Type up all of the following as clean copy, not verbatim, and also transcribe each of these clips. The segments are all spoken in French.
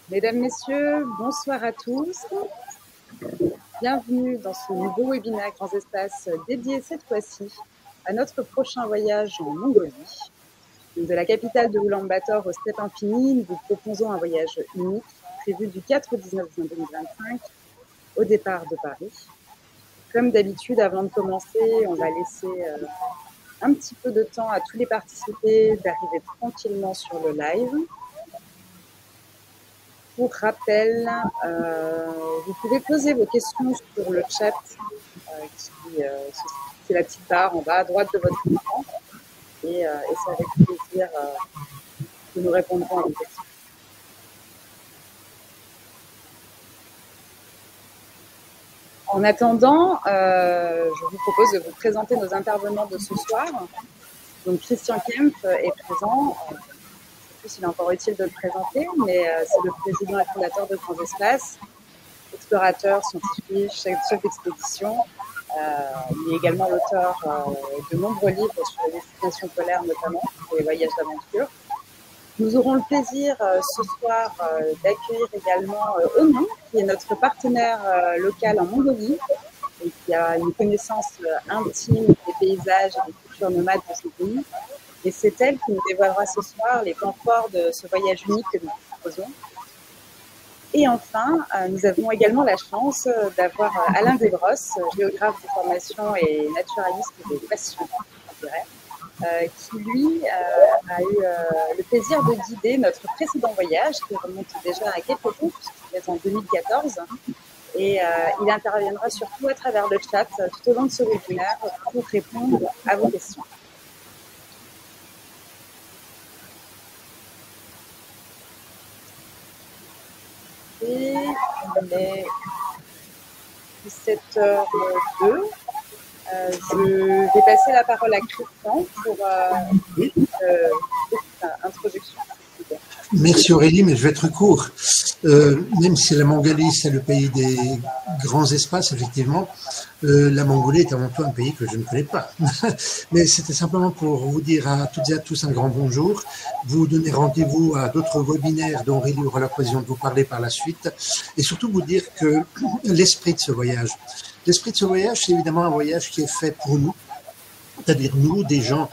Mesdames, Messieurs, bonsoir à tous. Bienvenue dans ce nouveau webinaire Grands Espaces dédié cette fois-ci à notre prochain voyage en Mongolie. De la capitale de Oulan-Bator au Steppe Infini, nous vous proposons un voyage unique prévu du 4 au 19 juin 2025 au départ de Paris. Comme d'habitude, avant de commencer, on va laisser un petit peu de temps à tous les participants d'arriver tranquillement sur le live. Pour rappel, vous pouvez poser vos questions sur le chat, c'est la petite barre en bas à droite de votre écran, et c'est avec plaisir que nous répondrons à vos questions. En attendant, je vous propose de vous présenter nos intervenants de ce soir. Donc Christian Kempf est présent. Il est encore utile de le présenter, mais c'est le président et fondateur de Grands Espaces, explorateur, scientifique, chef d'expédition. Il est également l'auteur de nombreux livres sur les destinations polaires, notamment, pour les voyages d'aventure. Nous aurons le plaisir ce soir d'accueillir également Onon, qui est notre partenaire local en Mongolie et qui a une connaissance intime des paysages et des cultures nomades de ce pays. Et c'est elle qui nous dévoilera ce soir les points forts de ce voyage unique que nous vous proposons. Et enfin, nous avons également la chance d'avoir Alain Desbrosses, géographe de formation et naturaliste de passion, je dirais, qui lui a eu le plaisir de guider notre précédent voyage, qui remonte déjà à quelques temps, puisqu'il est en 2014. Et il interviendra surtout à travers le chat tout au long de ce webinaire pour répondre à vos questions. Et il est 17h02. Je vais passer la parole à Christian pour une introduction. Merci Aurélie, mais je vais être court. Même si la Mongolie, c'est le pays des grands espaces, effectivement, la Mongolie est avant tout un pays que je ne connais pas. Mais c'était simplement pour vous dire à toutes et à tous un grand bonjour, vous donner rendez-vous à d'autres webinaires dont Aurélie aura l'occasion de vous parler par la suite, et surtout vous dire que l'esprit de ce voyage, c'est évidemment un voyage qui est fait pour nous, c'est-à-dire nous, des gens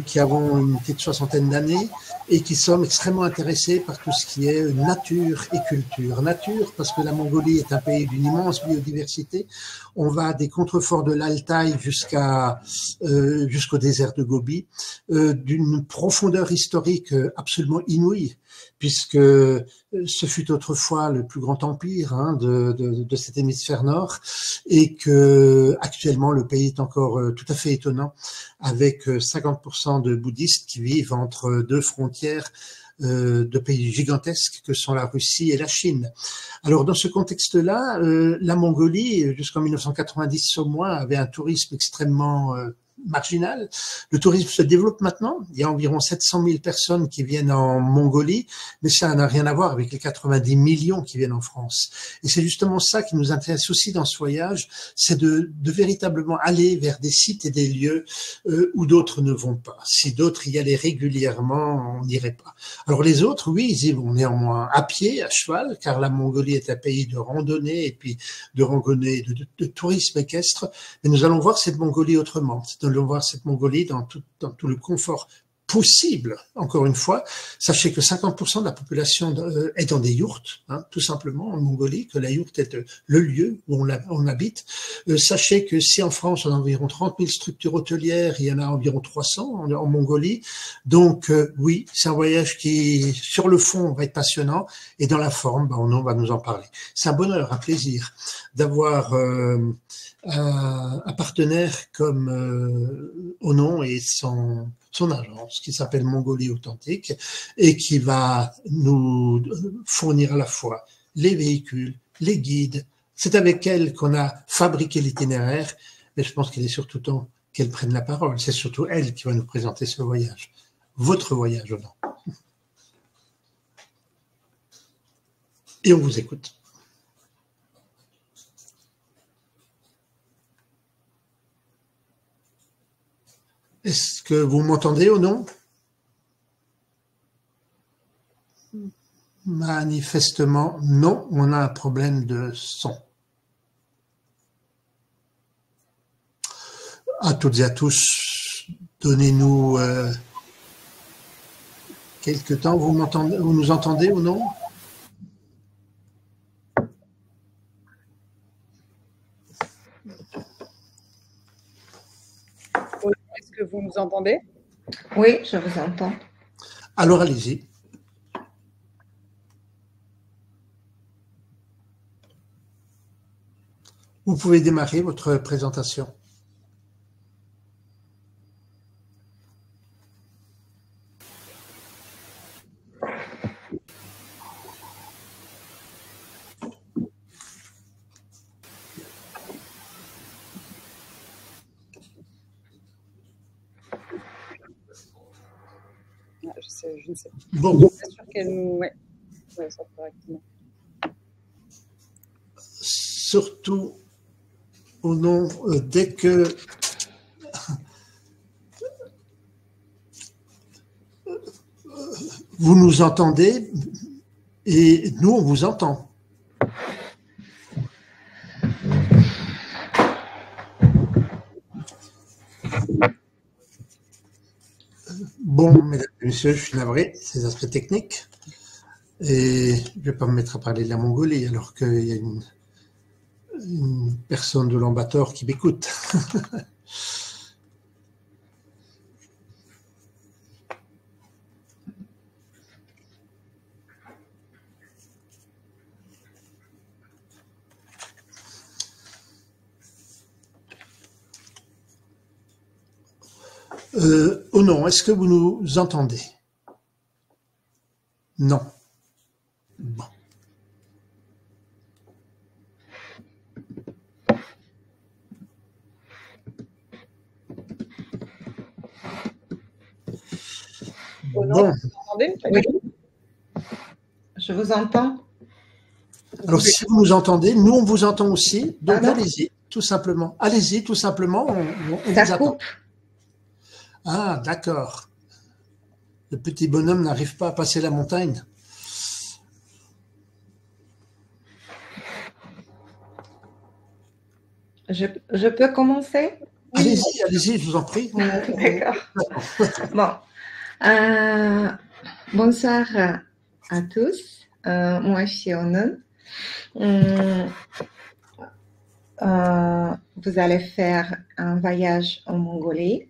qui avons une petite soixantaine d'années et qui sommes extrêmement intéressés par tout ce qui est nature et culture. Nature, parce que la Mongolie est un pays d'une immense biodiversité. On va des contreforts de l'Altaï jusqu'au désert de Gobi, d'une profondeur historique absolument inouïe, puisque ce fut autrefois le plus grand empire de cet hémisphère nord, et que actuellement le pays est encore tout à fait étonnant, avec 50% de bouddhistes qui vivent entre deux frontières de pays gigantesques que sont la Russie et la Chine. Alors dans ce contexte-là, la Mongolie, jusqu'en 1990 au moins, avait un tourisme extrêmement marginal. Le tourisme se développe maintenant. Il y a environ 700 000 personnes qui viennent en Mongolie, mais ça n'a rien à voir avec les 90 millions qui viennent en France. Et c'est justement ça qui nous intéresse aussi dans ce voyage, c'est de véritablement aller vers des sites et des lieux où d'autres ne vont pas. Si d'autres y allaient régulièrement, on n'irait pas. Alors les autres, oui, ils y vont néanmoins à pied, à cheval, car la Mongolie est un pays de randonnée et puis de randonnée, de tourisme équestre. Mais nous allons voir cette Mongolie autrement. Nous allons voir cette Mongolie dans tout le confort possible. Encore une fois, sachez que 50% de la population est dans des yourtes, tout simplement en Mongolie, que la yourte est le lieu où on habite. Sachez que si en France on a environ 30 000 structures hôtelières, il y en a environ 300 en Mongolie. Donc oui, c'est un voyage qui, sur le fond, va être passionnant, et dans la forme, on va nous en parler. C'est un bonheur, un plaisir d'avoir un partenaire comme Onon et son agence qui s'appelle Mongolie Authentique et qui va nous fournir à la fois les véhicules, les guides. C'est avec elle qu'on a fabriqué l'itinéraire, mais je pense qu'il est surtout temps qu'elle prenne la parole. C'est surtout elle qui va nous présenter ce voyage. Votre voyage, Onon. Et on vous écoute. Est-ce que vous m'entendez ou non? Manifestement, non, on a un problème de son. À toutes et à tous, donnez-nous quelques temps. Vous nous entendez ou non? Est-ce que vous nous entendez? Oui, je vous entends. Alors, allez-y. Vous pouvez démarrer votre présentation. Je ne sais pas. Bon. Je suis sûre qu'elle nous... Ouais, ça correctement. Surtout au nom, dès que vous nous entendez et nous, on vous entend. Bon, mesdames et messieurs, je suis navré, ces aspects techniques. Et je ne vais pas me mettre à parler de la Mongolie alors qu'il y a une personne de l'ambator qui m'écoute. Oh non, est-ce que vous nous entendez? Non. Bon. Bon. Vous entendez? Oui. Je vous entends. Alors, si vous nous entendez, nous, on vous entend aussi. Donc, allez-y, tout simplement. Allez-y, tout simplement, on vous attend. Ah, d'accord. Le petit bonhomme n'arrive pas à passer la montagne. Je peux commencer? Allez-y, allez-y, je vous en prie. D'accord. Bon. Bonsoir à tous. Moi, je suis Onun. Vous allez faire un voyage en Mongolie.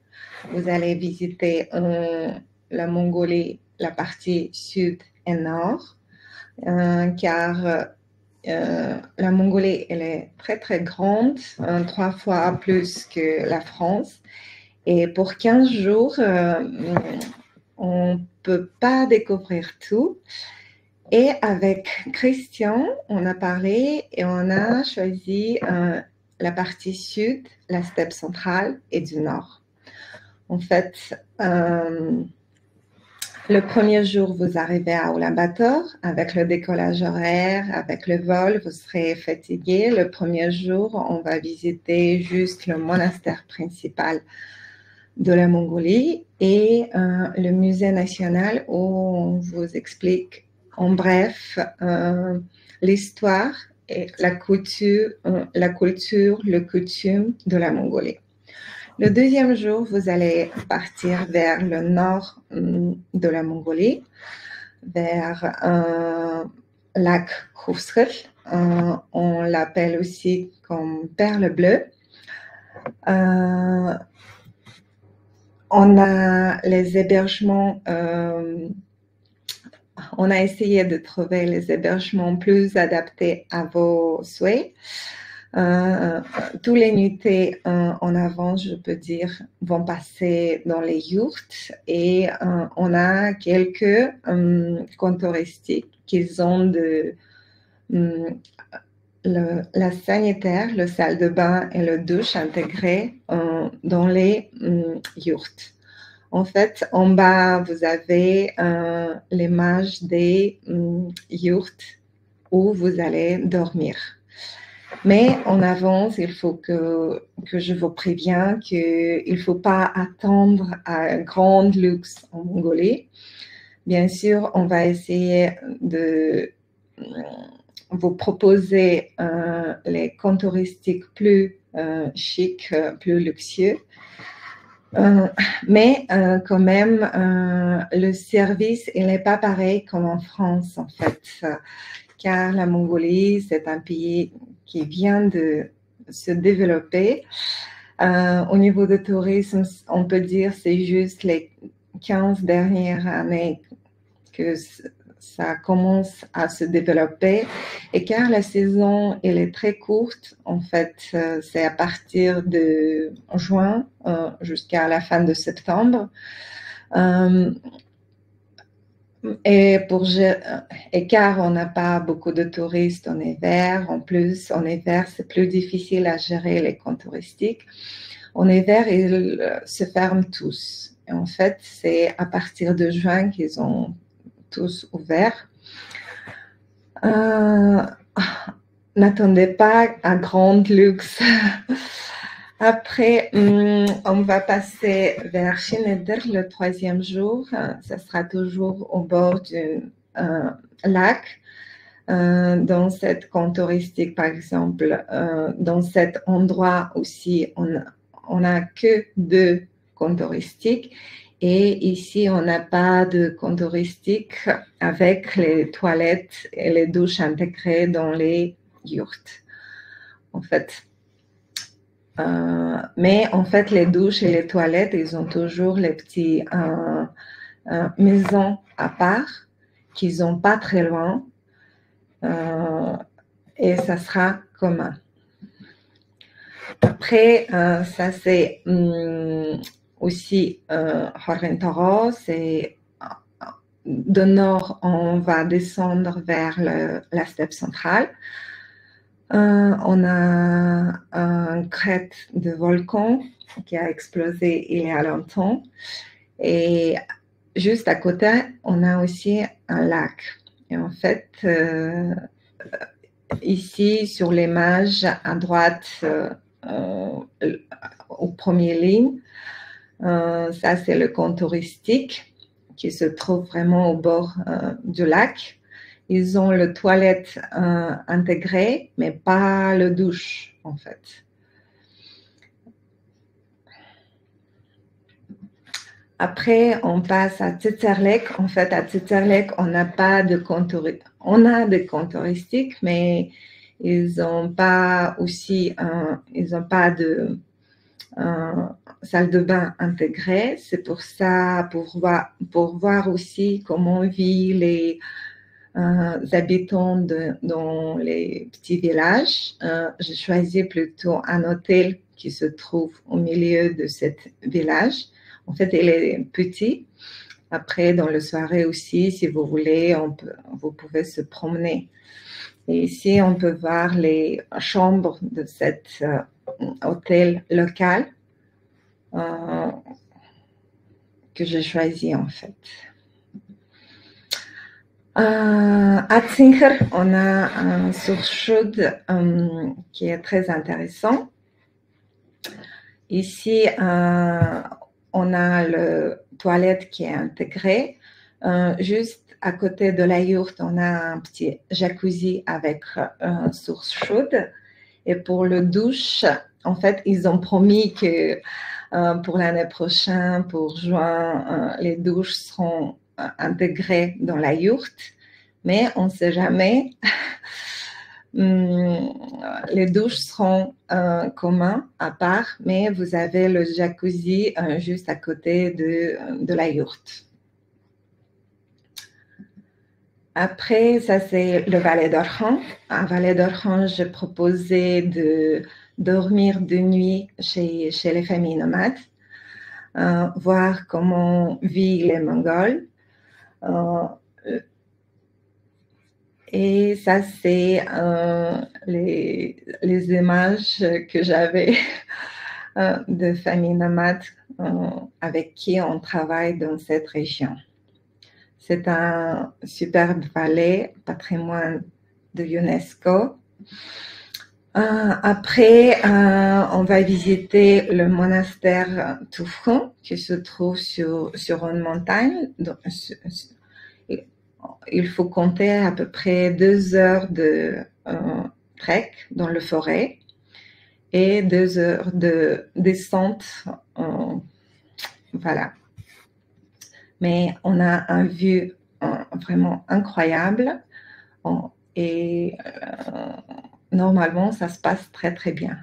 Vous allez visiter la Mongolie, la partie sud et nord, car la Mongolie, elle est très, très grande, 3 fois plus que la France. Et pour 15 jours, on ne peut pas découvrir tout. Et avec Christian, on a parlé et on a choisi la partie sud, la steppe centrale et du nord. En fait, le premier jour, vous arrivez à Ulaanbaatar avec le décollage horaire, avec le vol, vous serez fatigué. Le premier jour, on va visiter juste le monastère principal de la Mongolie et le musée national où on vous explique en bref l'histoire et la culture, le coutume de la Mongolie. Le deuxième jour, vous allez partir vers le nord de la Mongolie, vers lac Khuvsrel. On l'appelle aussi comme Perle bleue. On a les hébergements, on a essayé de trouver les hébergements plus adaptés à vos souhaits. Tous les nuitées en avance, je peux dire, vont passer dans les yurts et on a quelques comptes touristiques qui ont la sanitaire, le salle de bain et le douche intégrés dans les yurts. En fait, en bas, vous avez l'image des yurts où vous allez dormir. Mais en avance, il faut que je vous prévienne qu'il ne faut pas attendre un grand luxe en Mongolie. Bien sûr, on va essayer de vous proposer les coins touristiques plus chics, plus luxueux. Mais quand même, le service, il n'est pas pareil comme en France, en fait, car la Mongolie, c'est un pays qui vient de se développer. Au niveau du tourisme, on peut dire que c'est juste les 15 dernières années que ça commence à se développer. Et car la saison, elle est très courte, en fait, c'est à partir de juin jusqu'à la fin de septembre. Et car on n'a pas beaucoup de touristes en hiver, en plus, en hiver, c'est plus difficile à gérer les coins touristiques. En hiver, ils se ferment tous. Et en fait, c'est à partir de juin qu'ils ont tous ouverts. N'attendez pas un grand luxe. Après, on va passer vers Schneider le troisième jour. Ça sera toujours au bord d'un lac. Dans cette coin touristique, par exemple, dans cet endroit aussi, on n'a que 2 coins touristiques. Et ici, on n'a pas de coin touristique avec les toilettes et les douches intégrées dans les yurts. En fait, mais en fait, les douches et les toilettes, ils ont toujours les petites maisons à part qu'ils n'ont pas très loin. Et ça sera commun. Après, ça c'est aussi Horventoro, c'est de nord, on va descendre vers la steppe centrale. On a une crête de volcan qui a explosé il y a longtemps. Et juste à côté, on a aussi un lac. Et en fait, ici, sur l'image à droite, aux premières lignes, ça c'est le coin touristique qui se trouve vraiment au bord du lac. Ils ont le toilette intégré, mais pas le douche en fait. Après, on passe à Tsetserlek. En fait, à Tsetserlek, on n'a pas de coin touristique. On a des coins touristiques, mais ils n'ont pas aussi, ils n'ont pas de salle de bain intégrée. C'est pour ça, pour voir aussi comment vivent les habitants dans les petits villages. J'ai choisi plutôt un hôtel qui se trouve au milieu de ce village. En fait, il est petit. Après, dans la soirée aussi, si vous voulez, vous pouvez se promener. Et ici, on peut voir les chambres de cet hôtel local que j'ai choisi en fait. À Tsinker, on a un source chaude qui est très intéressant. Ici, on a le toilette qui est intégré. Juste à côté de la yourte, on a un petit jacuzzi avec source chaude. Et pour le douche, en fait, ils ont promis que pour l'année prochaine, pour juin, les douches seront intégrées dans la yourte. Mais on ne sait jamais. Les douches seront communs à part, mais vous avez le jacuzzi juste à côté de la yourte. Après, ça c'est le Valet d'Orhan. À Valet d'Orhan, j'ai proposé de dormir de nuit chez les familles nomades, voir comment vivent les Mongols. Et ça, c'est les images que j'avais de familles nomades avec qui on travaille dans cette région. C'est un superbe palais, patrimoine de l'UNESCO. Après, on va visiter le monastère Toufron qui se trouve sur une montagne. il faut compter à peu près 2 heures de trek dans la forêt et 2 heures de descente. Voilà. Mais on a un vue vraiment incroyable et normalement, ça se passe très, très bien.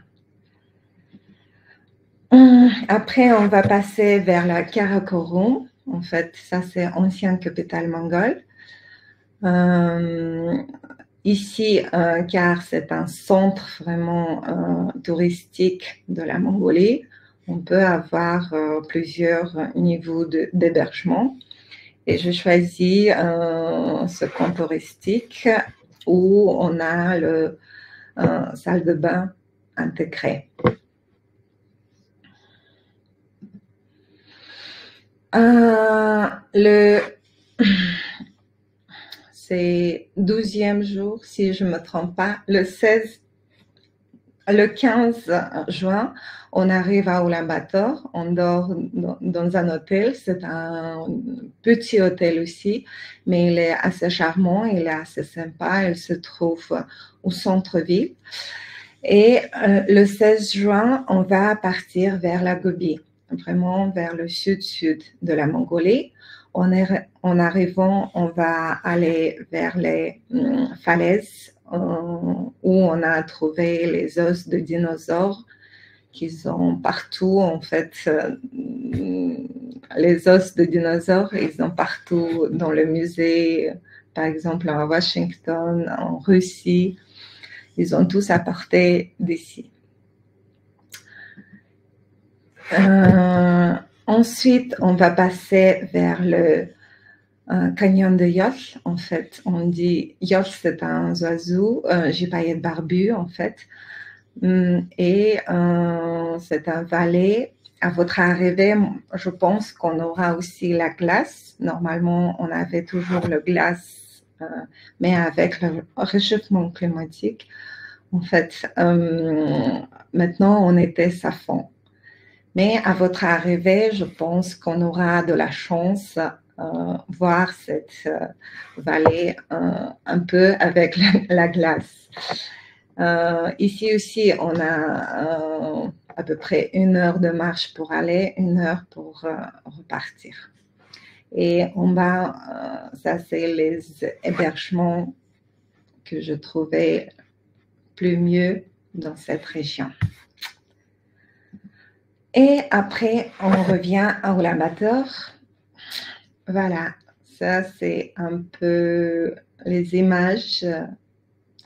Après, on va passer vers la Karakorum. En fait, ça, c'est ancienne capitale mongole. Ici, car c'est un centre vraiment touristique de la Mongolie, on peut avoir plusieurs niveaux d'hébergement. Et je choisis ce camp touristique où on a le salle de bain intégrée. C'est 12e jour, si je ne me trompe pas, le 15 juin, on arrive à Ulaanbaatar, on dort dans un hôtel, c'est un petit hôtel aussi, mais il est assez charmant, il est assez sympa, il se trouve au centre-ville. Et le 16 juin, on va partir vers la Gobi, vraiment vers le sud-sud de la Mongolie. En arrivant, on va aller vers les falaises où on a trouvé les os de dinosaures qui sont partout. En fait, les os de dinosaures, ils sont partout dans le musée, par exemple à Washington, en Russie. Ils ont tous apporté d'ici. Ensuite, on va passer vers le canyon de Yosh. En fait, on dit Yosh, c'est un oiseau, gypaète barbu, en fait. Et c'est un vallée. À votre arrivée, je pense qu'on aura aussi la glace. Normalement, on avait toujours la glace, mais avec le réchauffement climatique, en fait, maintenant, on était à fond. Mais à votre arrivée, je pense qu'on aura de la chance voir cette vallée un peu avec la glace. Ici aussi, on a à peu près 1 heure de marche pour aller, 1 heure pour repartir. Et en bas, ça c'est les hébergements que je trouvais plus mieux dans cette région. Et après, on revient à Ulaanbaatar. Voilà, ça c'est un peu les images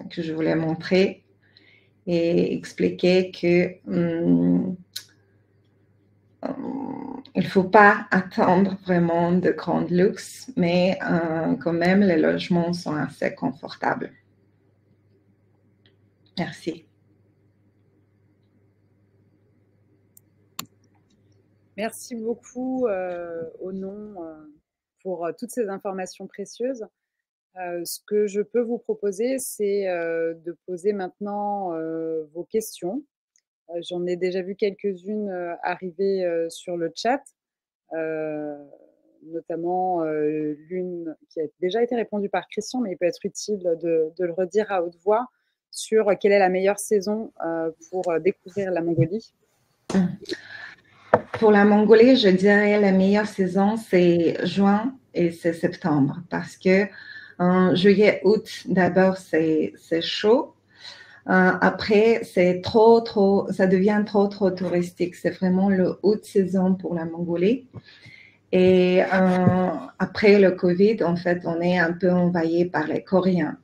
que je voulais montrer et expliquer que il ne faut pas attendre vraiment de grands luxes, mais quand même les logements sont assez confortables. Merci. Merci beaucoup, Onon, pour toutes ces informations précieuses. Ce que je peux vous proposer, c'est de poser maintenant vos questions. J'en ai déjà vu quelques-unes arriver sur le chat, notamment l'une qui a déjà été répondue par Christian, mais il peut être utile de le redire à haute voix sur quelle est la meilleure saison pour découvrir la Mongolie. Pour la Mongolie, je dirais la meilleure saison, c'est juin et c'est septembre, parce que en juillet, août, d'abord, c'est chaud. Après, c'est ça devient trop touristique. C'est vraiment le haute saison pour la Mongolie. Et après le Covid, en fait, on est un peu envahi par les Coréens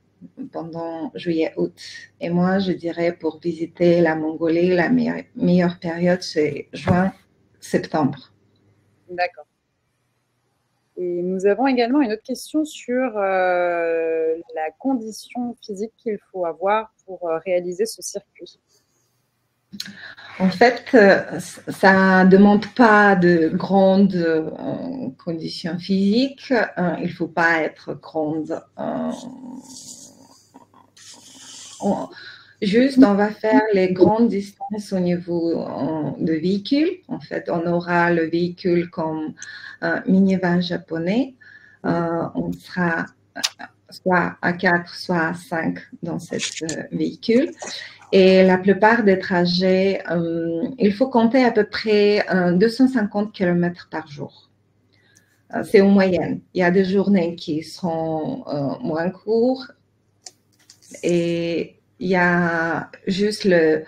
pendant juillet-août. Et moi, je dirais pour visiter la Mongolie, la meilleure période, c'est juin-septembre. D'accord. Et nous avons également une autre question sur la condition physique qu'il faut avoir pour réaliser ce circuit. En fait, ça ne demande pas de grandes conditions physiques. Il ne faut pas être grande. Juste, on va faire les grandes distances au niveau de véhicule. En fait, on aura le véhicule comme minivan japonais. On sera soit à 4, soit à 5 dans ce véhicule. Et la plupart des trajets, il faut compter à peu près 250 km par jour. C'est en moyenne. Il y a des journées qui seront moins courtes et il y a juste le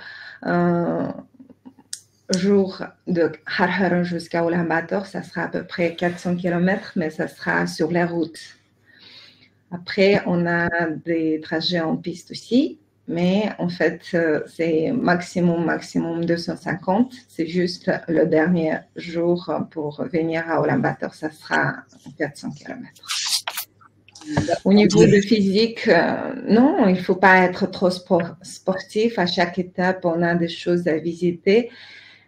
jour de Har jusqu'à Ulaanbaatar, ça sera à peu près 400 km, mais ça sera sur les routes. Après, on a des trajets en piste aussi, mais en fait, c'est maximum 250. C'est juste le dernier jour pour venir à Ulaanbaatar, ça sera 400 km. Au niveau de physique, non, il ne faut pas être trop sportif. À chaque étape, on a des choses à visiter.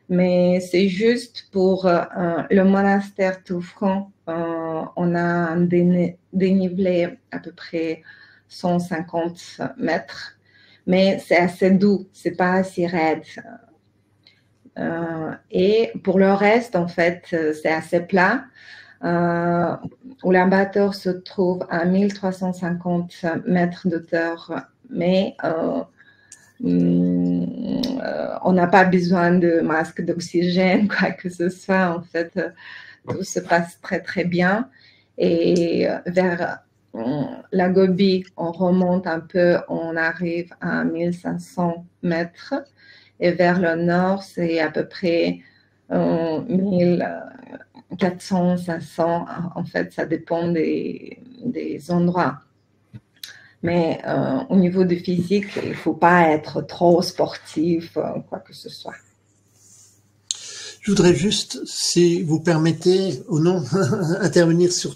Mais c'est juste pour le monastère Toufran, on a un dénivelé à peu près 150 mètres, mais c'est assez doux, c'est pas assez raide. Et pour le reste, en fait, c'est assez plat. Ulaanbaatar se trouve à 1350 mètres d'hauteur, mais on n'a pas besoin de masque d'oxygène, quoi que ce soit. En fait, tout se passe très, très bien. Et vers la Gobi, on remonte un peu, on arrive à 1500 mètres. Et vers le nord, c'est à peu près 1400, 500. En fait, ça dépend des endroits. Mais au niveau du physique, il ne faut pas être trop sportif, quoi que ce soit. Je voudrais juste, si vous permettez ou non, intervenir sur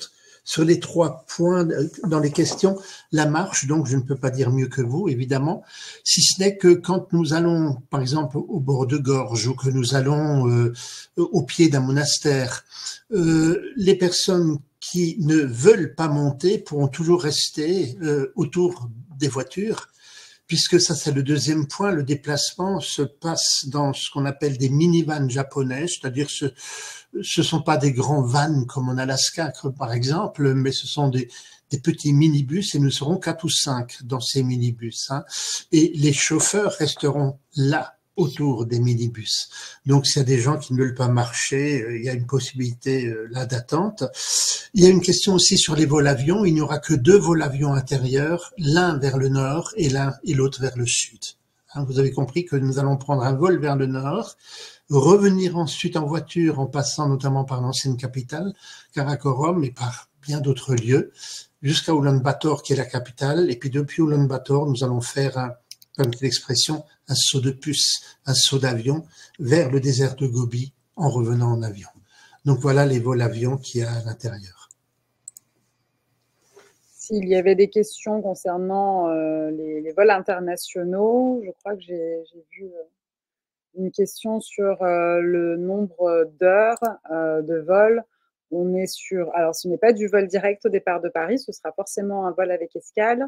les 3 points dans les questions. La marche, donc je ne peux pas dire mieux que vous, évidemment, si ce n'est que quand nous allons, par exemple, au bord de gorge ou que nous allons au pied d'un monastère, les personnes qui ne veulent pas monter pourront toujours rester autour des voitures, puisque ça c'est le deuxième point, le déplacement se passe dans ce qu'on appelle des minivans japonais, c'est-à-dire ce sont pas des grands vans comme en Alaska par exemple, mais ce sont des petits minibus et nous serons 4 ou 5 dans ces minibus, hein, et les chauffeurs resteront là autour des minibus. Donc, s'il y a des gens qui ne veulent pas marcher, il y a une possibilité là d'attente. Il y a une question aussi sur les vols avions. Il n'y aura que 2 vols avions intérieurs, l'un vers le nord et l'autre vers le sud. Hein, vous avez compris que nous allons prendre un vol vers le nord, revenir ensuite en voiture en passant notamment par l'ancienne capitale, Karakorum, et par bien d'autres lieux, jusqu'à Ulaanbaatar qui est la capitale. Et puis depuis Ulaanbaatar, nous allons faire comme l'expression, un saut de puce, un saut d'avion vers le désert de Gobi en revenant en avion. Donc voilà les vols avions qu'il y a à l'intérieur. S'il y avait des questions concernant les vols internationaux, je crois que j'ai vu une question sur le nombre d'heures de vol. On est sur, alors ce n'est pas du vol direct au départ de Paris, ce sera forcément un vol avec escale.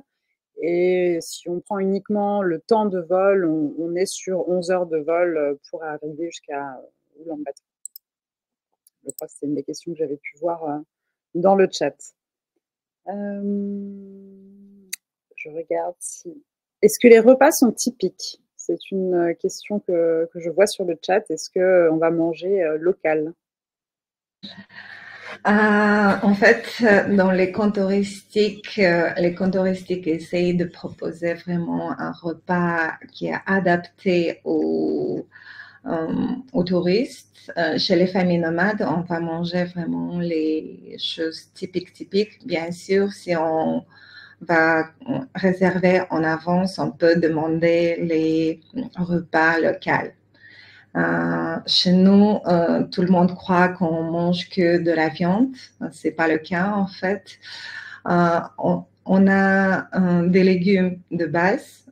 Et si on prend uniquement le temps de vol, on est sur 11 heures de vol pour arriver jusqu'à Ulaanbaatar. Je crois que c'est une des questions que j'avais pu voir dans le chat. Je regarde si... Est-ce que les repas sont typiques? C'est une question que je vois sur le chat. Est-ce qu'on va manger local? En fait, dans les camps touristiques essayent de proposer vraiment un repas qui est adapté aux touristes. Chez les familles nomades, on va manger vraiment les choses typiques. Bien sûr, si on va réserver en avance, on peut demander les repas locaux. Chez nous, tout le monde croit qu'on mange que de la viande. C'est pas le cas en fait. On a des légumes de base.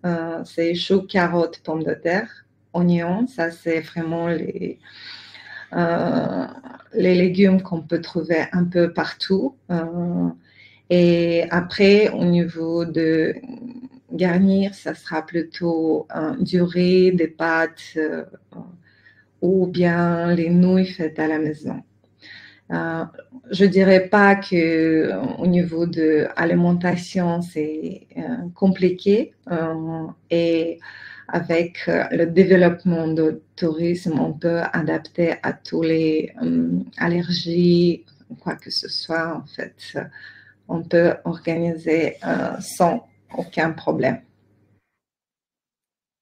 C'est choux, carottes, pommes de terre, oignons. Ça c'est vraiment les légumes qu'on peut trouver un peu partout. Et après, au niveau de garnir, ça sera plutôt du riz, des pâtes ou bien les nouilles faites à la maison. Je dirais pas que au niveau de l'alimentation c'est compliqué et avec le développement du tourisme, on peut adapter à tous les allergies, quoi que ce soit. En fait, on peut organiser sans aucun problème.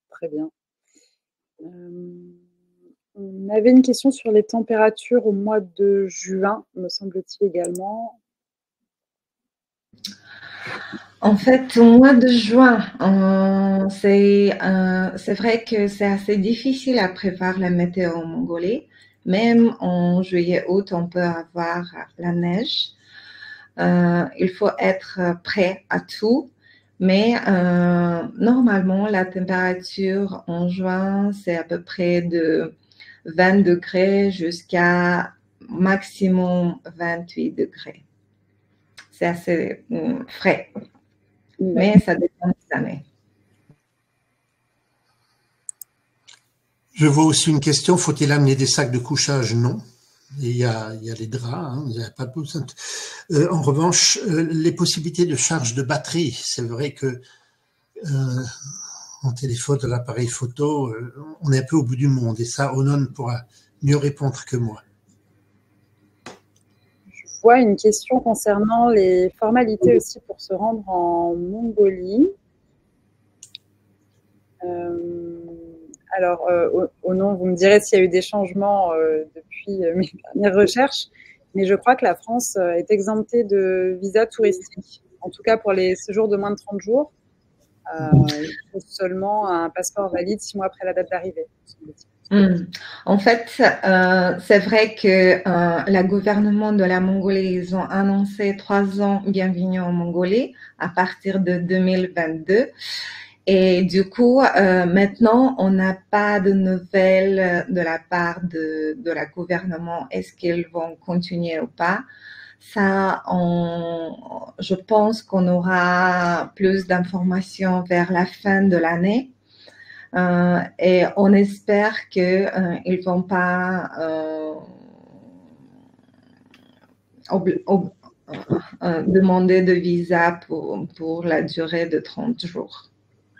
Très bien. On avait une question sur les températures au mois de juin, me semble-t-il également. En fait, au mois de juin, c'est vrai que c'est assez difficile à prévoir la météo en Mongolie. Même en juillet-août, on peut avoir la neige. Il faut être prêt à tout. Mais normalement, la température en juin, c'est à peu près de 20 degrés jusqu'à maximum 28 degrés. C'est assez frais. Mais ça dépend des années. Je vois aussi une question, faut-il amener des sacs de couchage? Non. Il y a les draps, hein, il n'y a pas besoin. En revanche, les possibilités de charge de batterie, c'est vrai que en téléphone, de l'appareil photo, on est un peu au bout du monde. Et ça, Onon pourra mieux répondre que moi. Je vois une question concernant les formalités aussi pour se rendre en Mongolie. Alors, Onon, vous me direz s'il y a eu des changements depuis mes dernières recherches, mais je crois que la France est exemptée de visa touristique, en tout cas pour les séjours de moins de 30 jours. Il faut seulement un passeport valide 6 mois après la date d'arrivée. En fait, c'est vrai que le gouvernement de la Mongolie, ils ont annoncé 3 ans bienvenue en Mongolie à partir de 2022. Et du coup, maintenant, on n'a pas de nouvelles de la part de la gouvernement. Est-ce qu'ils vont continuer ou pas? Ça, je pense qu'on aura plus d'informations vers la fin de l'année. Et on espère qu'ils ne vont pas demander de visa pour la durée de 30 jours.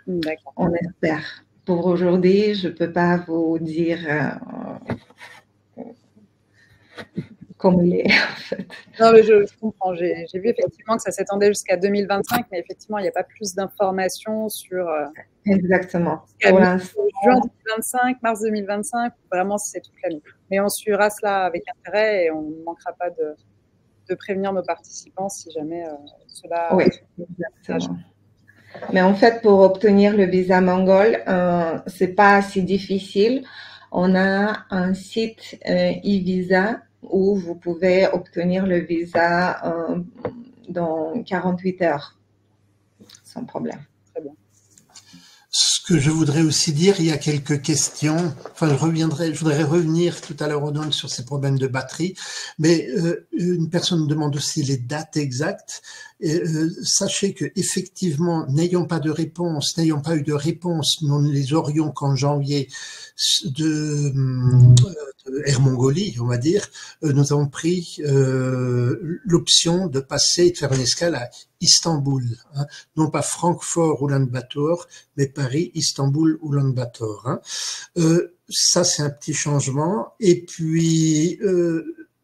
D'accord. On espère. Pour aujourd'hui, je ne peux pas vous dire comme il est, en fait. Non, mais je comprends. J'ai vu effectivement que ça s'étendait jusqu'à 2025, mais effectivement, il n'y a pas plus d'informations sur… Exactement. Pour l'instant, juin 2025, mars 2025, vraiment, c'est toute l'année. Mais on suivra cela avec intérêt et on ne manquera pas de prévenir nos participants si jamais cela… Oui, exactement. Mais en fait, pour obtenir le visa mongol, c'est pas si difficile. On a un site e-visa où vous pouvez obtenir le visa dans 48 heures, sans problème. Très bien. Ce que je voudrais aussi dire, il y a quelques questions. Enfin, je voudrais revenir tout à l'heure au nom sur ces problèmes de batterie. Mais une personne demande aussi les dates exactes. Sachez que effectivement, n'ayant pas eu de réponse, nous ne les aurions qu'en janvier de Air Mongolie, on va dire. Nous avons pris l'option de passer, de faire une escale à Istanbul, hein, non pas Francfort ou Ulaanbaatar, mais Paris, Istanbul, Ulaanbaatar. Hein. Ça, c'est un petit changement. Et puis,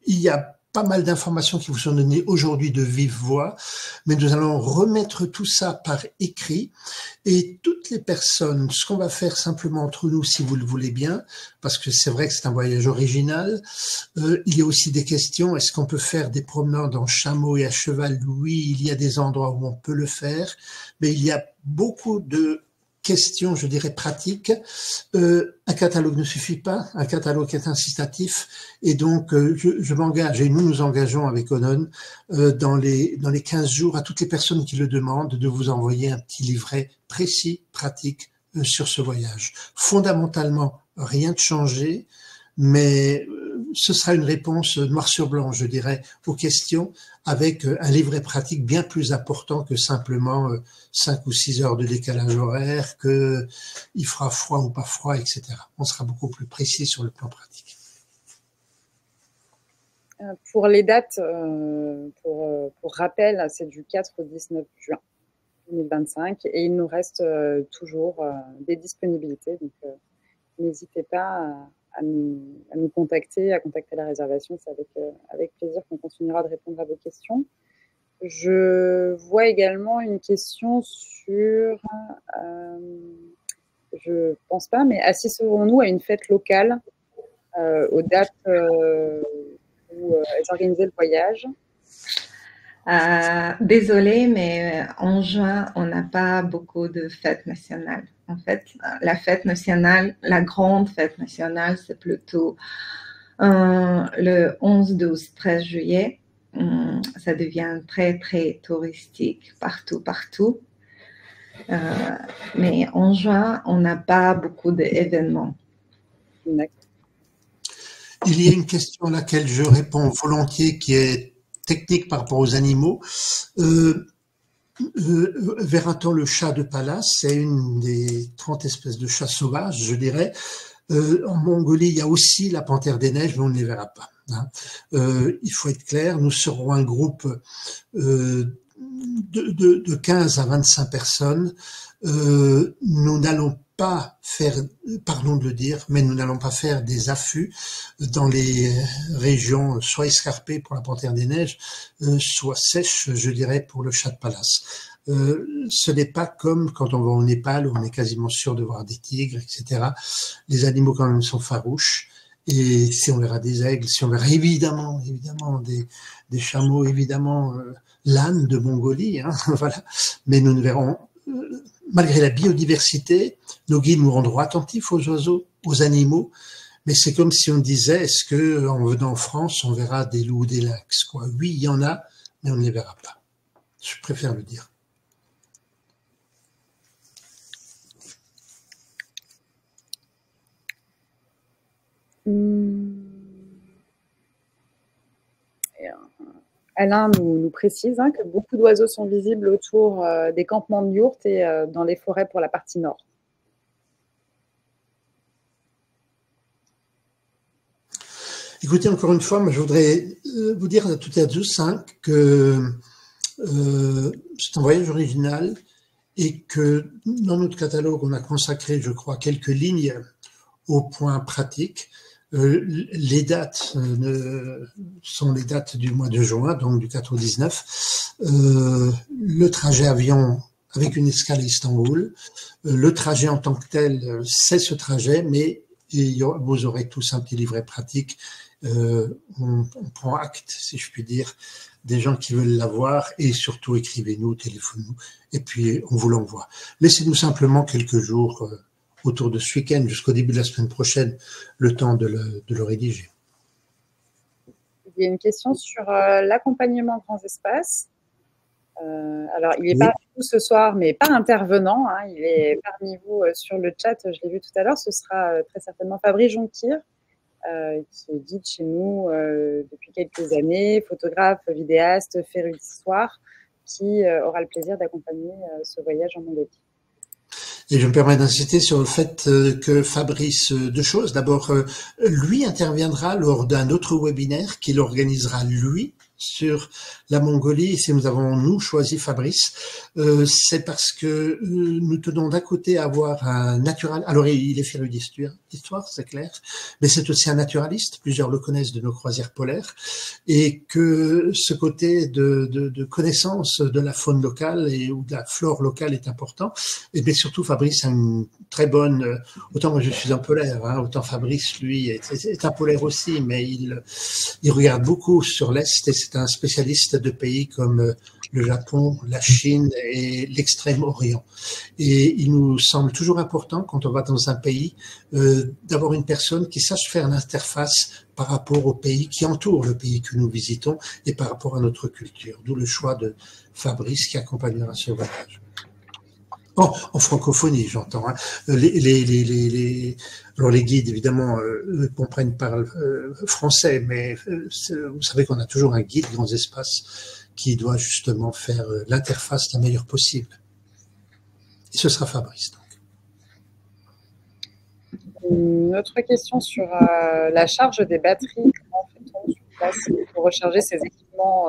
il y a pas mal d'informations qui vous sont données aujourd'hui de vive voix, mais nous allons remettre tout ça par écrit et toutes les personnes, ce qu'on va faire simplement entre nous, si vous le voulez bien, parce que c'est vrai que c'est un voyage original, il y a aussi des questions, est-ce qu'on peut faire des promenades en chameau et à cheval? Oui, il y a des endroits où on peut le faire, mais il y a beaucoup de questions, je dirais, pratiques. Un catalogue ne suffit pas, un catalogue est incitatif, et donc je m'engage, et nous nous engageons avec Onon dans les 15 jours à toutes les personnes qui le demandent de vous envoyer un petit livret précis, pratique sur ce voyage. Fondamentalement, rien de changé, mais ce sera une réponse noir sur blanc, je dirais, aux questions, avec un livret pratique bien plus important que simplement 5 ou 6 heures de décalage horaire, que il fera froid ou pas froid, etc. On sera beaucoup plus précis sur le plan pratique. Pour les dates, pour rappel, c'est du 4 au 19 juin 2025 et il nous reste toujours des disponibilités. Donc, n'hésitez pas à nous contacter, à contacter la réservation. C'est avec plaisir qu'on continuera de répondre à vos questions. Je vois également une question sur, je pense pas, mais assisserons-nous à une fête locale aux dates où est organisé le voyage? Désolée, mais en juin, on n'a pas beaucoup de fêtes nationales. En fait, la fête nationale, la grande fête nationale, c'est plutôt le 11, 12, 13 juillet. Ça devient très, très touristique partout. Mais en juin, on n'a pas beaucoup d'événements. Il y a une question à laquelle je réponds volontiers qui est technique par rapport aux animaux. Verra-t-on le chat de Pallas? C'est une des 30 espèces de chats sauvages, je dirais. En Mongolie, il y a aussi la panthère des neiges, mais on ne les verra pas. Hein. Il faut être clair, nous serons un groupe de 15 à 25 personnes. Nous n'allons pas faire, pardon de le dire, mais nous n'allons pas faire des affûts dans les régions soit escarpées pour la panthère des neiges, soit sèches, je dirais, pour le chat de Pallas. Ce n'est pas comme quand on va au Népal où on est quasiment sûr de voir des tigres, etc. Les animaux quand même sont farouches. Et si on verra des aigles, si on verra évidemment des chameaux, évidemment l'âne de Mongolie, hein, voilà. Mais nous ne verrons, malgré la biodiversité, nos guides nous rendront attentifs aux oiseaux, aux animaux. Mais c'est comme si on disait, est-ce que en venant en France, on verra des loups ou des lynx, quoi? Oui, il y en a, mais on ne les verra pas. Je préfère le dire. Alain nous précise que beaucoup d'oiseaux sont visibles autour des campements de yourtes et dans les forêts pour la partie nord. Écoutez, encore une fois, moi, je voudrais vous dire à toutes et à tous que c'est un voyage original et que dans notre catalogue, on a consacré, je crois, quelques lignes aux points pratiques. Les dates sont les dates du mois de juin, donc du 4 au 19. Le trajet avion avec une escale à Istanbul. Le trajet en tant que tel, c'est ce trajet, mais vous aurez tous un petit livret pratique. On prend acte, si je puis dire, des gens qui veulent l'avoir et surtout écrivez-nous, téléphonez-nous et puis on vous l'envoie. Laissez-nous simplement quelques jours autour de ce week-end jusqu'au début de la semaine prochaine le temps de le rédiger. Il y a une question sur l'accompagnement grands espaces. Alors, il n'est pas avec nous ce soir, mais pas intervenant. Il est parmi vous sur le chat, je l'ai vu tout à l'heure. Ce sera très certainement Fabrice Jonquille, qui est guide chez nous depuis quelques années, photographe, vidéaste, féru d'histoire, qui aura le plaisir d'accompagner ce voyage en Mongolie. Et je me permets d'insister sur le fait que Fabrice, deux choses. D'abord, lui interviendra lors d'un autre webinaire qu'il organisera lui sur la Mongolie. Si nous avons, nous, choisi Fabrice, c'est parce que nous tenons d'un côté à avoir un naturaliste. Alors, il est féru d'histoire, c'est clair, mais c'est aussi un naturaliste. Plusieurs le connaissent de nos croisières polaires. Et que ce côté de connaissance de la faune locale ou de la flore locale est important. Et bien surtout, Fabrice a une très bonne... Autant moi, je suis un polaire, autant Fabrice, lui, est un polaire aussi, mais il regarde beaucoup sur l'Est et c'est un spécialiste de pays comme le Japon, la Chine et l'Extrême-Orient. Et il nous semble toujours important, quand on va dans un pays, d'avoir une personne qui sache faire l'interface par rapport au pays qui entoure le pays que nous visitons et par rapport à notre culture. D'où le choix de Fabrice qui accompagnera ce voyage. En francophonie, j'entends. Alors les guides, évidemment, comprennent, parlent français, mais vous savez qu'on a toujours un guide grands espaces qui doit justement faire l'interface la meilleure possible. Et ce sera Fabrice. Donc. Une autre question sur la charge des batteries. Comment fait-on place pour recharger ses équipements,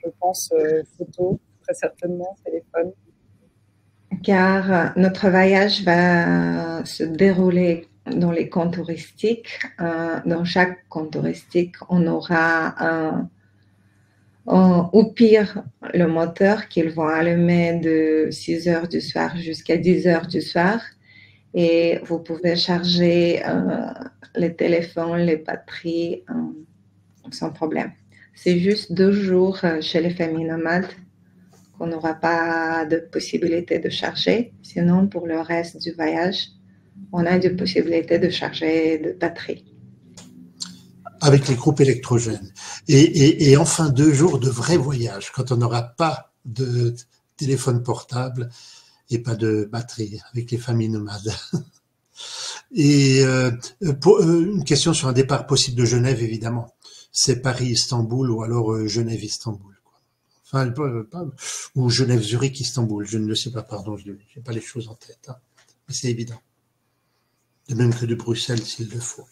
je pense, photo, très certainement, téléphone. Car notre voyage va se dérouler dans les camps touristiques. Dans chaque camp touristique, on aura au pire le moteur qu'ils vont allumer de 6 heures du soir jusqu'à 10 heures du soir. Et vous pouvez charger les téléphones, les batteries sans problème. C'est juste 2 jours chez les familles nomades qu'on n'aura pas de possibilité de charger. Sinon, pour le reste du voyage, on a des possibilités de charger de batterie. Avec les groupes électrogènes. Et enfin, 2 jours de vrai voyage, quand on n'aura pas de téléphone portable et pas de batterie, avec les familles nomades. Et une question sur un départ possible de Genève, évidemment. C'est Paris-Istanbul ou alors Genève-Istanbul. Enfin, ou Genève-Zurich-Istanbul. Je ne le sais pas, pardon, je n'ai pas les choses en tête. Hein. Mais c'est évident. De même que de Bruxelles, s'il le faut.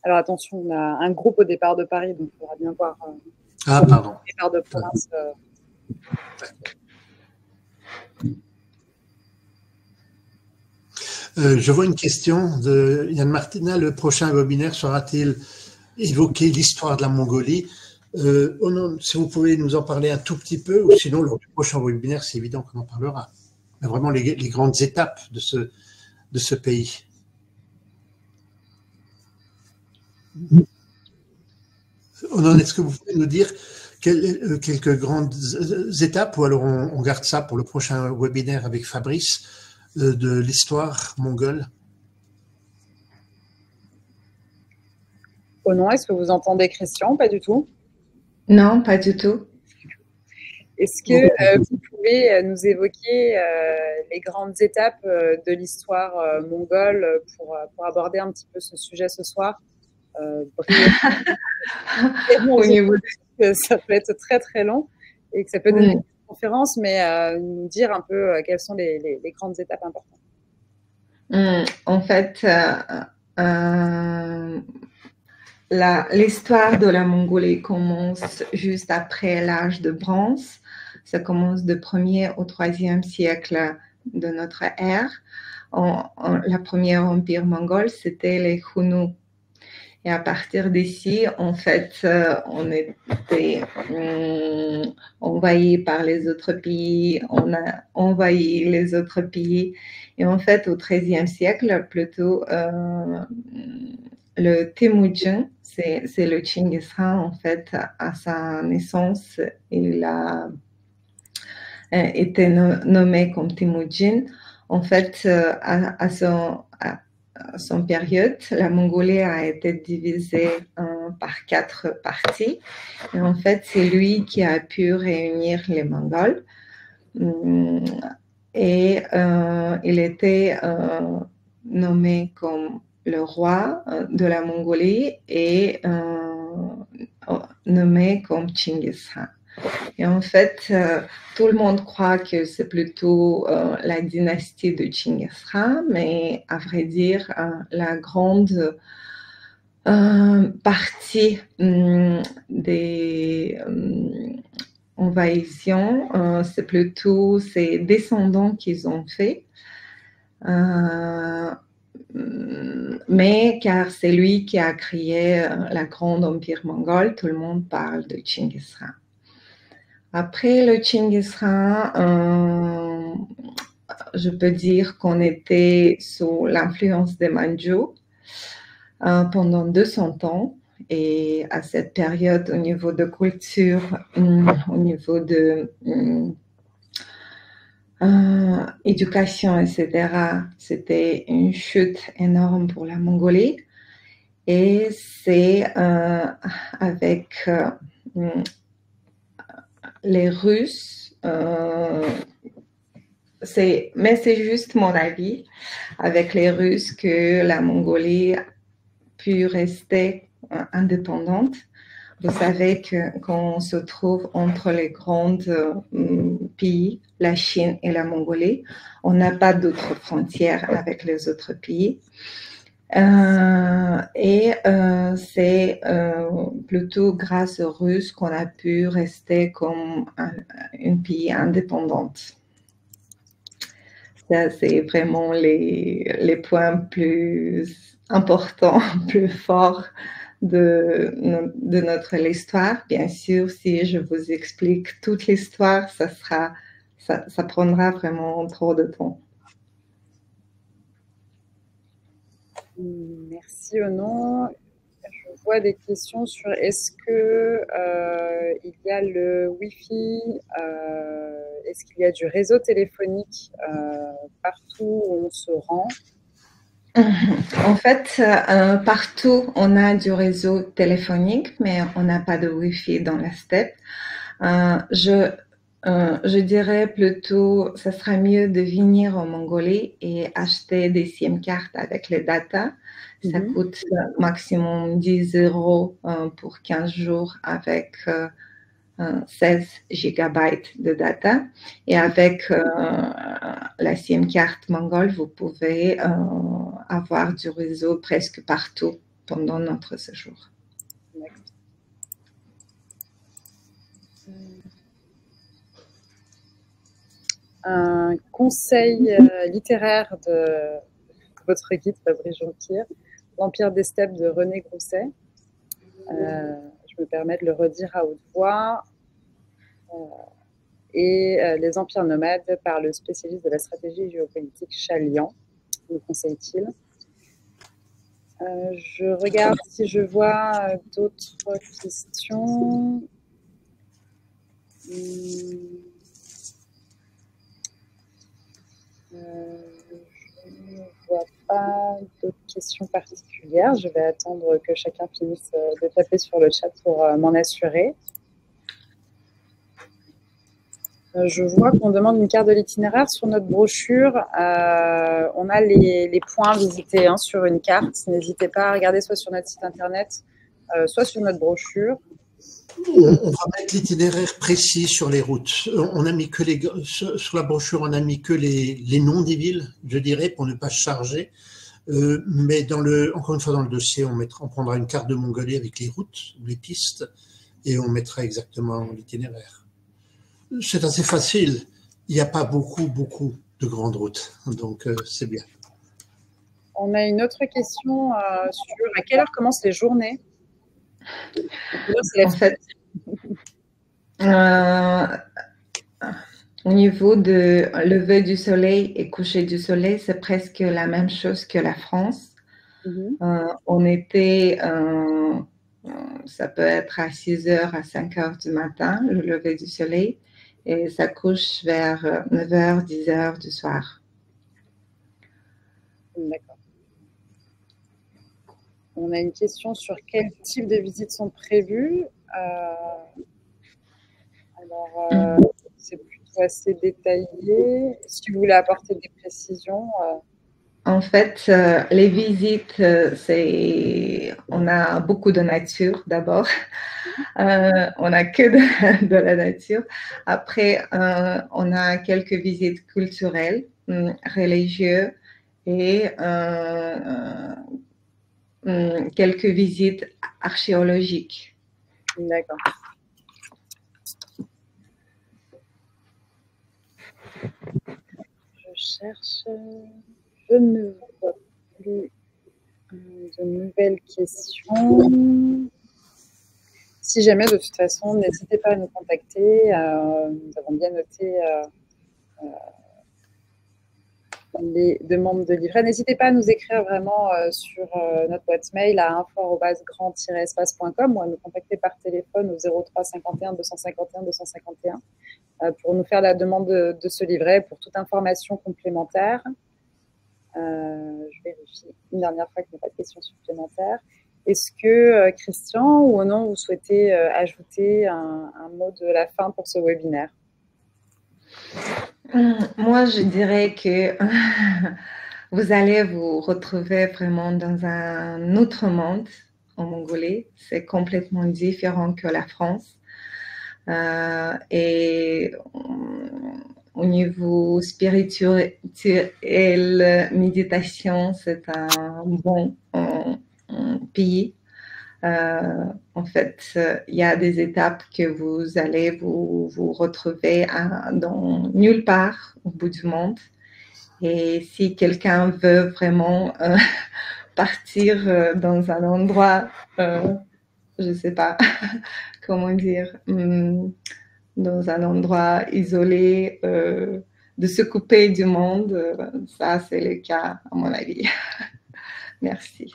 Alors attention, on a un groupe au départ de Paris, donc il faudra bien voir pardon. Le départ de province. Je vois une question de Yann Martina. Le prochain webinaire sera-t-il évoquer l'histoire de la Mongolie? Si vous pouvez nous en parler un tout petit peu, ou sinon lors du prochain webinaire, c'est évident qu'on en parlera. Mais vraiment les grandes étapes de ce pays. Est-ce que vous pouvez nous dire quelques grandes étapes, ou alors on garde ça pour le prochain webinaire avec Fabrice, de l'histoire mongole? Oh non, est-ce que vous entendez Christian? Pas du tout. Non, pas du tout. Est-ce que vous pouvez nous évoquer les grandes étapes de l'histoire mongole pour aborder un petit peu ce sujet ce soir? Ça peut être très très long et que ça peut donner une conférence, mais nous dire un peu quelles sont les grandes étapes importantes. En fait, l'histoire de la Mongolie commence juste après l'âge de bronze. Ça commence du 1er au 3e siècle de notre ère. La première empire mongol, c'était les Hunnu. Et à partir d'ici, en fait, on était envahi par les autres pays, on a envahi les autres pays. Et en fait, au XIIIe siècle, plutôt, le Temujin, c'est le Chinggis Khan, en fait, à sa naissance, il a été nommé comme Temujin. En fait, à son période, la Mongolie a été divisée par 4 parties. Et en fait, c'est lui qui a pu réunir les Mongols. Et il était nommé comme le roi de la Mongolie et nommé comme Chinggis Khan. Et en fait, tout le monde croit que c'est plutôt la dynastie de Chinggis Khan, mais à vrai dire, la grande partie des envahissions, c'est plutôt ses descendants qu'ils ont fait. Mais car c'est lui qui a créé la grande empire mongol, tout le monde parle de Chinggis Khan. Après le Chinggis Khan, je peux dire qu'on était sous l'influence des Mandchous pendant 200 ans. Et à cette période, au niveau de culture, au niveau de éducation, etc., c'était une chute énorme pour la Mongolie. Et c'est avec les Russes, mais c'est juste mon avis, avec les Russes que la Mongolie a pu rester indépendante. Vous savez que quand on se trouve entre les grands pays, la Chine et la Mongolie, on n'a pas d'autres frontières avec les autres pays. C'est plutôt grâce aux Russes qu'on a pu rester comme un pays indépendante. Ça, c'est vraiment les points plus importants, plus forts de notre histoire. Bien sûr, si je vous explique toute l'histoire, ça prendra vraiment trop de temps. Merci Onon. Je vois des questions sur est-ce que il y a le Wi-Fi, est-ce qu'il y a du réseau téléphonique partout où on se rend? En fait, partout on a du réseau téléphonique, mais on n'a pas de Wi-Fi dans la steppe. Je dirais plutôt, ça sera mieux de venir en Mongolie et acheter des SIM cartes avec les data. Ça coûte maximum 10 € pour 15 jours avec 16 gigabytes de data. Et avec la SIM carte mongole, vous pouvez avoir du réseau presque partout pendant notre séjour. Un conseil littéraire de votre guide Fabrice Jonquière, L'Empire des steppes de René Grousset. Je me permets de le redire à haute voix. Et Les empires nomades par le spécialiste de la stratégie géopolitique Chalian, me conseille-t-il. Je regarde si je vois d'autres questions. Je ne vois pas d'autres questions particulières. Je vais attendre que chacun finisse de taper sur le chat pour m'en assurer. Je vois qu'on demande une carte de l'itinéraire sur notre brochure. On a les points visités sur une carte. N'hésitez pas à regarder soit sur notre site internet, soit sur notre brochure. On va mettre l'itinéraire précis sur les routes. On a mis que sur la brochure, on n'a mis que les noms des villes, je dirais, pour ne pas charger. Mais encore une fois, dans le dossier, on prendra une carte de Mongolie avec les routes, les pistes, et on mettra exactement l'itinéraire. C'est assez facile. Il n'y a pas beaucoup de grandes routes, donc c'est bien. On a une autre question sur à quelle heure commencent les journées. En fait, au niveau de lever du soleil et coucher du soleil, c'est presque la même chose que la France. En été, ça peut être à 6 h à 5 h du matin, le lever du soleil, et ça couche vers 9 h, 10 h du soir. D'accord. On a une question sur quel type de visites sont prévues. C'est plutôt assez détaillé. Si vous voulez apporter des précisions. En fait, les visites, on a beaucoup de nature d'abord. On n'a que de la nature. Après, on a quelques visites culturelles, religieuses et quelques visites archéologiques. D'accord. Je cherche. Je ne vois plus de nouvelles questions. Si jamais, de toute façon, n'hésitez pas à nous contacter. Nous avons bien noté les demandes de livret. N'hésitez pas à nous écrire vraiment sur notre boîte mail à info@grand-espace.com ou à nous contacter par téléphone au 03 51 251 251 pour nous faire la demande de ce livret pour toute information complémentaire. Je vérifie une dernière fois qu'il n'y a pas de questions supplémentaires. Est-ce que Christian ou non, vous souhaitez ajouter un mot de la fin pour ce webinaire? Moi, je dirais que vous allez vous retrouver vraiment dans un autre monde en Mongolie. C'est complètement différent que la France. Et au niveau spirituel, méditation, c'est un bon pays. En fait, il y a des étapes que vous allez vous retrouver dans nulle part au bout du monde. Et si quelqu'un veut vraiment partir dans un endroit, je ne sais pas comment dire, dans un endroit isolé, de se couper du monde, ça c'est le cas à mon avis. Merci.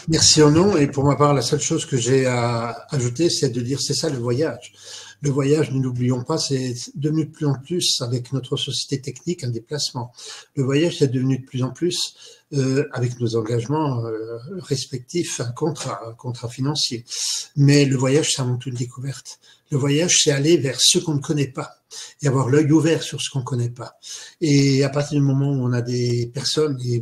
Merci Onon. Et pour ma part, la seule chose que j'ai à ajouter, c'est de dire c'est ça le voyage. Le voyage, nous n'oublions pas, c'est devenu de plus en plus, avec notre société technique, un déplacement. Le voyage, c'est devenu de plus en plus, avec nos engagements respectifs, un contrat financier. Mais le voyage, c'est avant tout une découverte. Le voyage, c'est aller vers ce qu'on ne connaît pas et avoir l'œil ouvert sur ce qu'on ne connaît pas. Et à partir du moment où on a des personnes, et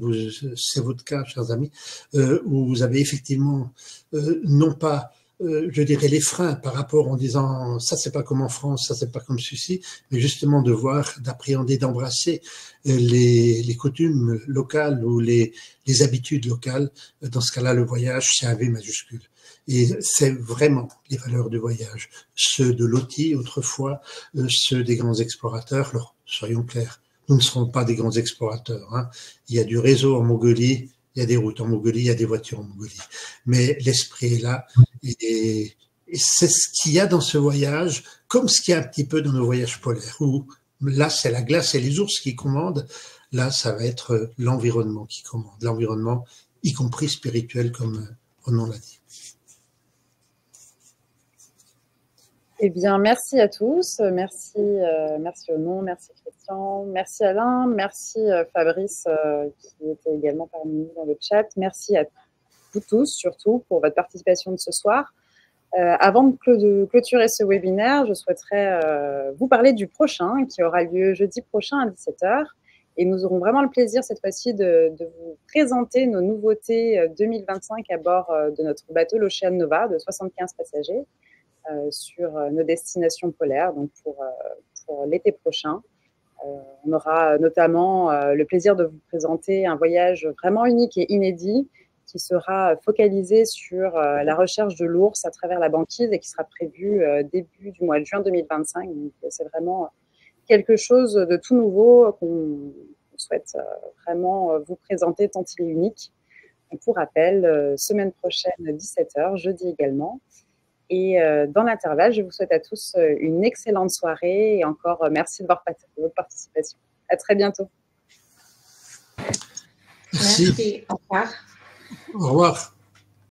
c'est votre cas, chers amis, où vous avez effectivement non pas je dirais les freins par rapport en disant ça c'est pas comme en France, ça c'est pas comme ceci, mais justement de voir, d'appréhender, d'embrasser les coutumes locales ou les habitudes locales. Dans ce cas-là, le voyage, c'est un V majuscule. Et c'est vraiment les valeurs du voyage, ceux de Loti autrefois, ceux des grands explorateurs. Alors, soyons clairs, nous ne serons pas des grands explorateurs, hein. Il y a du réseau en Mongolie, il y a des routes en Mongolie, il y a des voitures en Mongolie. Mais l'esprit est là et c'est ce qu'il y a dans ce voyage, comme ce qu'il y a un petit peu dans nos voyages polaires, où là, c'est la glace et les ours qui commandent. Là, ça va être l'environnement qui commande. L'environnement, y compris spirituel, comme Onon l'a dit. Eh bien, merci à tous. Merci Onon, merci Christian, merci Alain, merci Fabrice qui était également parmi nous dans le chat. Merci à vous tous, surtout, pour votre participation de ce soir. Avant de clôturer ce webinaire, je souhaiterais vous parler du prochain, qui aura lieu jeudi prochain à 17 h. Et nous aurons vraiment le plaisir cette fois-ci de vous présenter nos nouveautés 2025 à bord de notre bateau l'Ocean Nova de 75 passagers sur nos destinations polaires, donc pour l'été prochain. On aura notamment le plaisir de vous présenter un voyage vraiment unique et inédit qui sera focalisé sur la recherche de l'ours à travers la banquise et qui sera prévu début du mois de juin 2025. Donc, c'est vraiment quelque chose de tout nouveau qu'on souhaite vraiment vous présenter tant il est unique. Donc, pour rappel, semaine prochaine, 17 h, jeudi également. Et dans l'intervalle, je vous souhaite à tous une excellente soirée et encore merci de votre participation. À très bientôt. Merci. Au revoir. Au revoir.